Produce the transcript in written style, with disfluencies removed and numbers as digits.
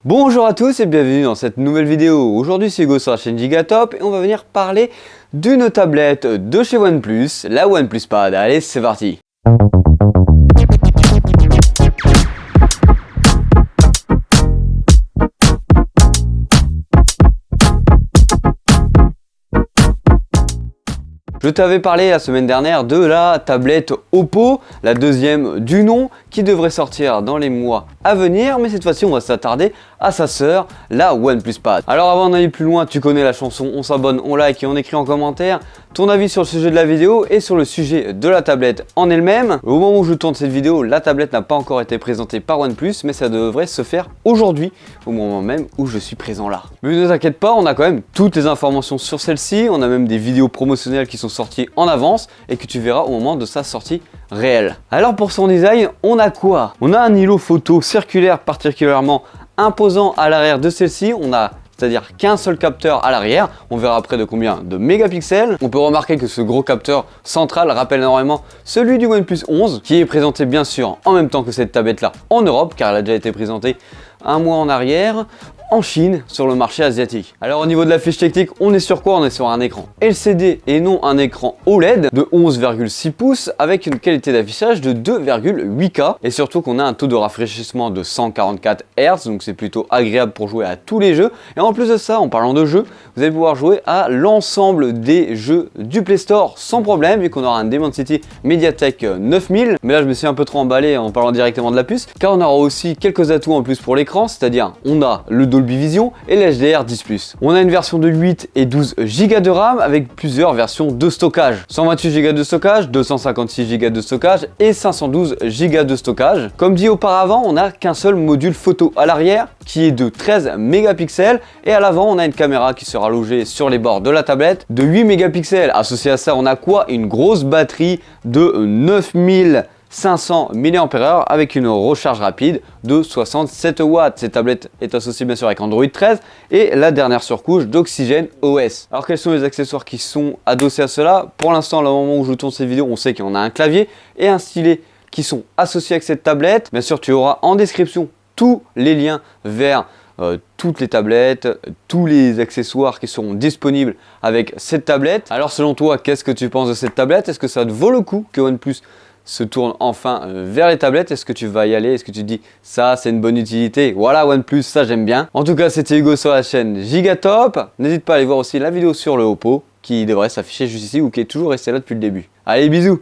Bonjour à tous et bienvenue dans cette nouvelle vidéo. Aujourd'hui c'est Hugo sur la chaîne Gigatop et on va venir parler d'une tablette de chez OnePlus, la OnePlus Pad. Allez, c'est parti. Je t'avais parlé la semaine dernière de la tablette Oppo, la deuxième du nom, qui devrait sortir dans les mois à venir, mais cette fois-ci on va s'attarder à sa sœur, la OnePlus Pad. Alors avant d'aller plus loin, tu connais la chanson, on s'abonne, on like et on écrit en commentaire ton avis sur le sujet de la vidéo et sur le sujet de la tablette en elle-même. Au moment où je tourne cette vidéo, la tablette n'a pas encore été présentée par OnePlus, mais ça devrait se faire aujourd'hui, au moment même où je suis présent là. Mais ne t'inquiète pas, on a quand même toutes les informations sur celle-ci, on a même des vidéos promotionnelles qui sont sorties en avance et que tu verras au moment de sa sortie réelle. Alors pour son design, on a quoi? On a un îlot photo circulaire particulièrement imposant à l'arrière de celle-ci, c'est-à-dire qu'un seul capteur à l'arrière, on verra après de combien de mégapixels. On peut remarquer que ce gros capteur central rappelle énormément celui du OnePlus 11, qui est présenté bien sûr en même temps que cette tablette là en Europe, car elle a déjà été présentée un mois en arrière en Chine sur le marché asiatique. Alors au niveau de la fiche technique, on est sur quoi? On est sur un écran LCD et non un écran OLED de 11,6 pouces avec une qualité d'affichage de 2,8K et surtout qu'on a un taux de rafraîchissement de 144 Hz, donc c'est plutôt agréable pour jouer à tous les jeux. Et en plus de ça, en parlant de jeux, vous allez pouvoir jouer à l'ensemble des jeux du Play Store sans problème, vu qu'on aura un Dimensity Mediatek 9000. Mais là je me suis un peu trop emballé en parlant directement de la puce, car on aura aussi quelques atouts en plus pour l'écran, c'est-à-dire on a le Dolby Vision et l'HDR 10+. On a une version de 8 et 12 Go de RAM avec plusieurs versions de stockage. 128 Go de stockage, 256 Go de stockage et 512 Go de stockage. Comme dit auparavant, on n'a qu'un seul module photo à l'arrière qui est de 13 mégapixels et à l'avant on a une caméra qui sera logée sur les bords de la tablette de 8 mégapixels. Associé à ça, on a quoi? Une grosse batterie de 9500 mAh avec une recharge rapide de 67 watts. Cette tablette est associée bien sûr avec Android 13 et la dernière surcouche d'Oxygène OS. Alors quels sont les accessoires qui sont adossés à cela? Pour l'instant, au moment où je tourne cette vidéo, on sait qu'on a un clavier et un stylet qui sont associés avec cette tablette. Bien sûr, tu auras en description tous les liens vers toutes les tablettes, tous les accessoires qui seront disponibles avec cette tablette. Alors selon toi, qu'est-ce que tu penses de cette tablette? Est-ce que ça te vaut le coup que OnePlus se tourne enfin vers les tablettes? Est-ce que tu vas y aller? Est-ce que tu te dis ça c'est une bonne utilité? Voilà OnePlus, ça j'aime bien. En tout cas, c'était Hugo sur la chaîne Gigatop. N'hésite pas à aller voir aussi la vidéo sur le Oppo qui devrait s'afficher juste ici ou qui est toujours resté là depuis le début. Allez, bisous!